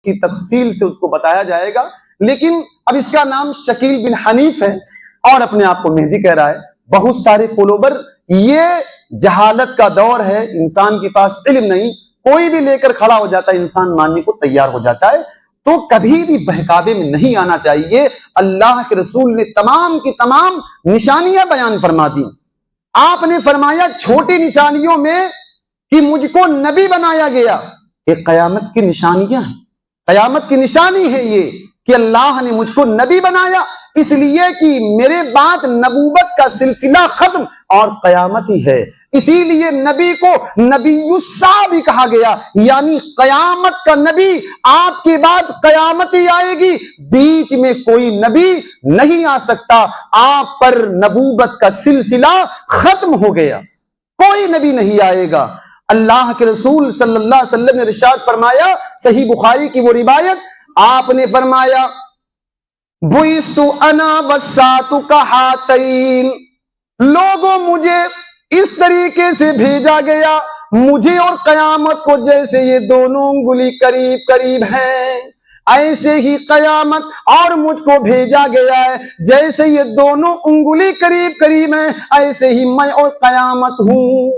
کی تفصیل سے اس کو بتایا جائے گا، لیکن اب اس کا نام شکیل بن حنیف ہے اور اپنے آپ کو مہدی کہہ رہا ہے، بہت سارے فالوور۔ یہ جہالت کا دور ہے، انسان کے پاس علم نہیں، کوئی بھی لے کر کھڑا ہو جاتا ہے، انسان ماننے کو تیار ہو جاتا ہے۔ تو کبھی بھی بہکاوے میں نہیں آنا چاہیے۔ اللہ کے رسول نے تمام کی تمام نشانیاں بیان فرما دی۔ آپ نے فرمایا چھوٹی نشانیوں میں کہ مجھ کو نبی بنایا گیا، یہ قیامت کی نشانیاں ہیں، قیامت کی نشانی ہے یہ کہ اللہ نے مجھ کو نبی بنایا، اس لیے کہ میرے بعد نبوت کا سلسلہ ختم اور قیامت ہی ہے، اسی لیے نبی کو نبی الساعہ بھی کہا گیا، یعنی قیامت کا نبی۔ آپ کے بعد قیامت ہی آئے گی، بیچ میں کوئی نبی نہیں آ سکتا، آپ پر نبوت کا سلسلہ ختم ہو گیا، کوئی نبی نہیں آئے گا۔ اللہ کے رسول صلی اللہ علیہ وسلم نے ارشاد فرمایا، صحیح بخاری کی وہ روایت، آپ نے فرمایا بُعِثْتُ أَنَا وَالسَّاعَةُ كَهَاتَيْنِ، لوگوں مجھے اس طریقے سے بھیجا گیا، مجھے اور قیامت کو جیسے یہ دونوں انگلی قریب قریب ہیں، ایسے ہی قیامت اور مجھ کو بھیجا گیا ہے، جیسے یہ دونوں انگلی قریب قریب ہیں، ایسے ہی میں اور قیامت ہوں،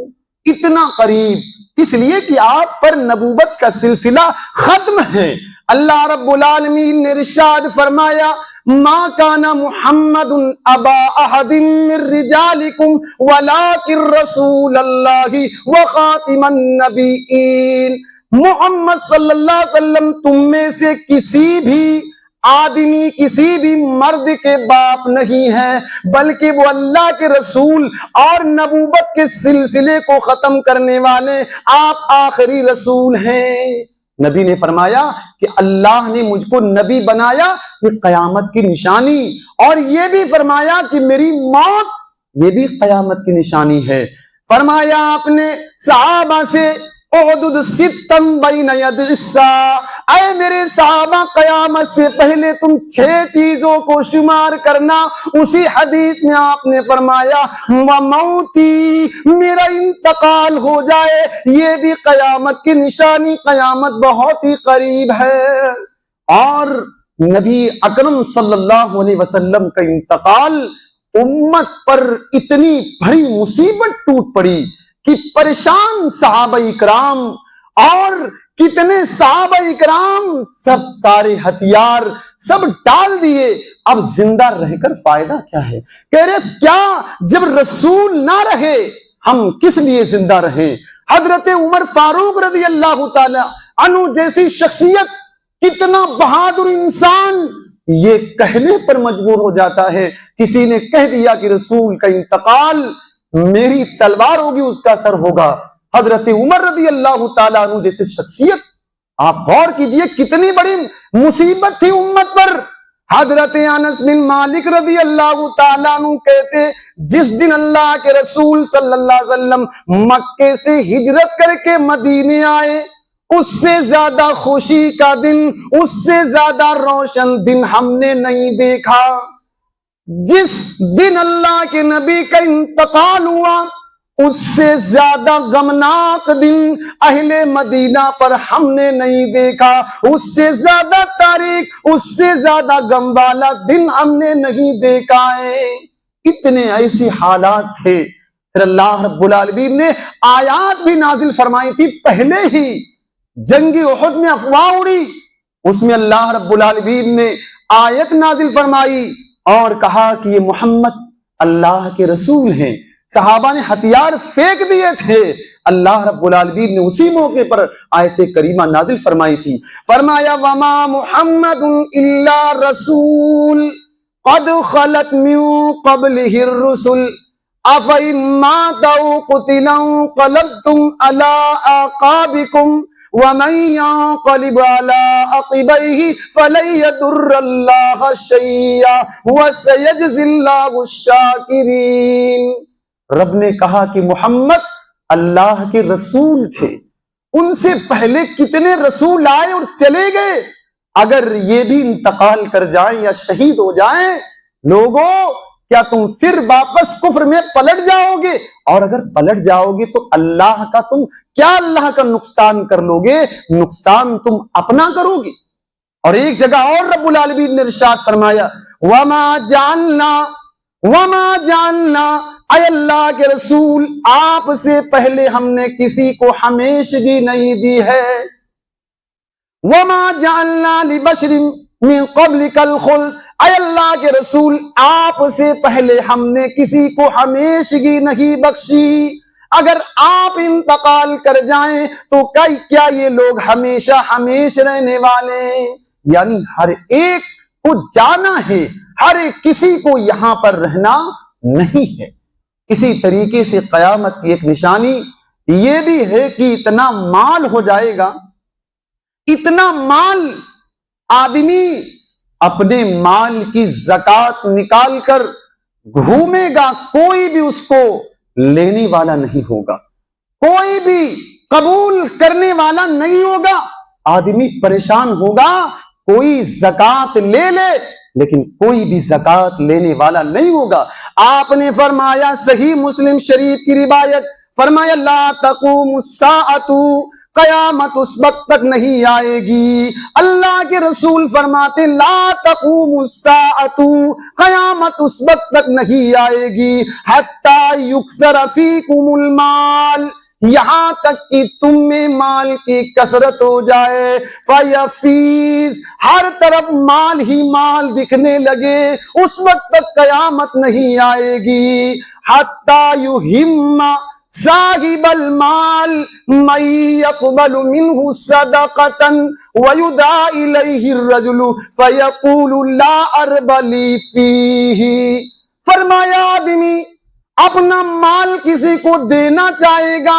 اتنا قریب، اس لیے کہ آپ پر نبوت کا سلسلہ ختم ہے۔ اللہ رب العالمین نے ارشاد فرمایا ما کان محمد ابا احد من رجالکم ولکن رسول اللہ وخاتم النبیین، محمد صلی اللہ علیہ وسلم تم میں سے کسی بھی آدمی، کسی بھی مرد کے باپ نہیں ہے، بلکہ وہ اللہ کے رسول اور نبوت کے سلسلے کو ختم کرنے والے آپ آخری رسول ہیں۔ نبی نے فرمایا کہ اللہ نے مجھ کو نبی بنایا، یہ قیامت کی نشانی، اور یہ بھی فرمایا کہ میری موت یہ بھی قیامت کی نشانی ہے۔ فرمایا آپ نے صحابہ سے اعدد ستم بین ید الساعہ، اے میرے صحابہ قیامت سے پہلے تم 6 چیزوں کو شمار کرنا۔ اسی حدیث میں آپ نے فرمایا وموتی، میرا انتقال ہو جائے، یہ بھی قیامت کی نشانی، قیامت بہت ہی قریب ہے۔ اور نبی اکرم صلی اللہ علیہ وسلم کا انتقال، امت پر اتنی بڑی مصیبت ٹوٹ پڑی کہ پریشان صحابہ اکرام، اور کتنے صحابہ اکرام سب سارے ہتھیار سب ڈال دیے، اب زندہ رہ کر فائدہ کیا ہے؟ کہہ رہے کیا جب رسول نہ رہے ہم کس لیے زندہ رہیں؟ حضرت عمر فاروق رضی اللہ تعالی عنہ جیسی شخصیت، کتنا بہادر انسان، یہ کہنے پر مجبور ہو جاتا ہے، کسی نے کہہ دیا کہ رسول کا انتقال میری تلوار ہوگی، اس کا سر ہوگا۔ حضرت عمر رضی اللہ تعالیٰ عنہ جیسے شخصیت، آپ غور کیجئے کتنی بڑی مصیبت تھی امت پر۔ حضرت انس بن مالک رضی اللہ تعالیٰ عنہ کہتے، جس دن اللہ کے رسول صلی اللہ علیہ وسلم مکے سے ہجرت کر کے مدینے آئے، اس سے زیادہ خوشی کا دن، اس سے زیادہ روشن دن ہم نے نہیں دیکھا۔ جس دن اللہ کے نبی کا انتقال ہوا، اس سے زیادہ غمناک دن اہل مدینہ پر ہم نے نہیں دیکھا، اس سے زیادہ تاریخ، اس سے زیادہ غم والا دن ہم نے نہیں دیکھا ہے۔ اتنے ایسی حالات تھے، پھر اللہ رب العالمین نے آیات بھی نازل فرمائی تھی۔ پہلے ہی جنگ احد میں افواہ اڑی، اس میں اللہ رب العالمین نے آیت نازل فرمائی اور کہا کہ یہ محمد اللہ کے رسول ہیں۔ صحابہ نے ہتھیار پھینک دیے تھے، اللہ رب العالمین نے اسی موقع پر آیت کریمہ نازل فرمائی تھی۔ فرمایا وما محمد الا رسول قد خلت من قبلہ الرسل افإن مات او قتل انقلبتم على اعقابکم ومن ينقلب على عقبيه فلن يضر الله شيئا وسيجزي الله الشاكرين۔ رب نے کہا کہ محمد اللہ کے رسول تھے، ان سے پہلے کتنے رسول آئے اور چلے گئے، اگر یہ بھی انتقال کر جائیں یا شہید ہو جائیں، لوگوں کیا تم پھر واپس کفر میں پلٹ جاؤ گے؟ اور اگر پلٹ جاؤ گے تو اللہ کا تم کیا اللہ کا نقصان کر لو گے؟ نقصان تم اپنا کرو گے۔ اور ایک جگہ اور رب العالمین نے ارشاد فرمایا وما جاننا، اے اللہ کے رسول آپ سے پہلے ہم نے کسی کو ہمیشگی نہیں دی ہے، وما جعلنا لبشر من قبلک الخلد، اے اللہ کے رسول آپ سے پہلے ہم نے کسی کو ہمیشگی نہیں بخشی، اگر آپ انتقال کر جائیں تو کیا یہ لوگ ہمیشہ ہمیش رہنے والے ہیں؟ یعنی ہر ایک کو جانا ہے، ہر ایک کسی کو یہاں پر رہنا نہیں ہے۔ اسی طریقے سے قیامت کی ایک نشانی یہ بھی ہے کہ اتنا مال ہو جائے گا، اتنا مال، آدمی اپنے مال کی زکات نکال کر گھومے گا، کوئی بھی اس کو لینے والا نہیں ہوگا، کوئی بھی قبول کرنے والا نہیں ہوگا، آدمی پریشان ہوگا، کوئی زکات لے لے لیکن کوئی بھی زکات لینے والا نہیں ہوگا۔ آپ نے فرمایا صحیح مسلم شریف کی روایت، فرمایا لا تقوم الساعۃ، قیامت اس وقت تک نہیں آئے گی، اللہ کے رسول فرماتے لا تقوم الساعۃ، قیامت اس وقت تک نہیں آئے گی حتی یکثر فیکم المال، یہاں تک کہ تم میں مال کی کثرت ہو جائے، فیفیز، ہر طرف مال ہی مال دکھنے لگے، اس وقت تک قیامت نہیں آئے گی حتی یہم صاحب المال من يقبل منه صدقة ويدعى إليه الرجل فيقول لا أرب لي فيه، فرمایا آدمی اپنا مال کسی کو دینا چاہے گا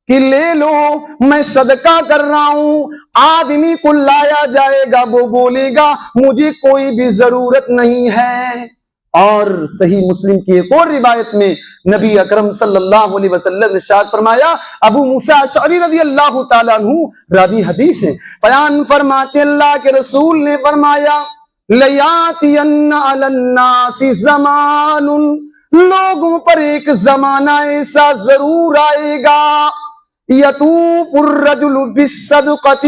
کہ لے لو میں صدقہ کر رہا ہوں، آدمی کو لایا جائے گا، وہ بولے گا مجھے کوئی بھی ضرورت نہیں ہے۔ اور صحیح مسلم کی ایک اور روایت میں نبی اکرم صلی اللہ علیہ وسلم نے ارشاد فرمایا، ابو موسیٰ اشعری رضی اللہ تعالیٰ عنہ راوی حدیث ہے، بیان فرماتے اللہ کے رسول نے فرمایا لیاتین علی الناس زمان، لوگوں پر ایک زمانہ ایسا ضرور آئے گا، یطوف الرجل بالصدقۃ،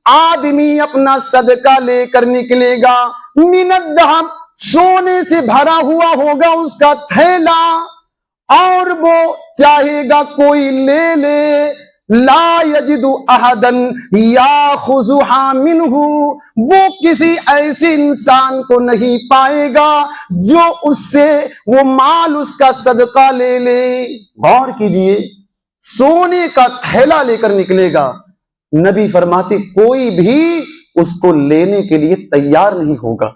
آدمی اپنا صدقہ لے کر نکلے گا، من الذهب، سونے سے بھرا ہوا ہوگا اس کا تھیلا، اور وہ چاہے گا کوئی لے لے، لا یجد احدا یاخذھا منہ، وہ کسی ایسے انسان کو نہیں پائے گا جو اس سے وہ مال اس کا صدقہ لے لے۔ غور کیجئے، سونے کا تھیلا لے کر نکلے گا، نبی فرماتے کوئی بھی اس کو لینے کے لیے تیار نہیں ہوگا۔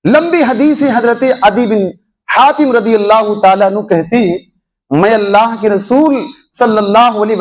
لمبی حدیث حضرت عدی بن حاتم رضی اللہ تعالیٰ عنہ کہتے ہیں میں اللہ کے رسول صلی اللہ علیہ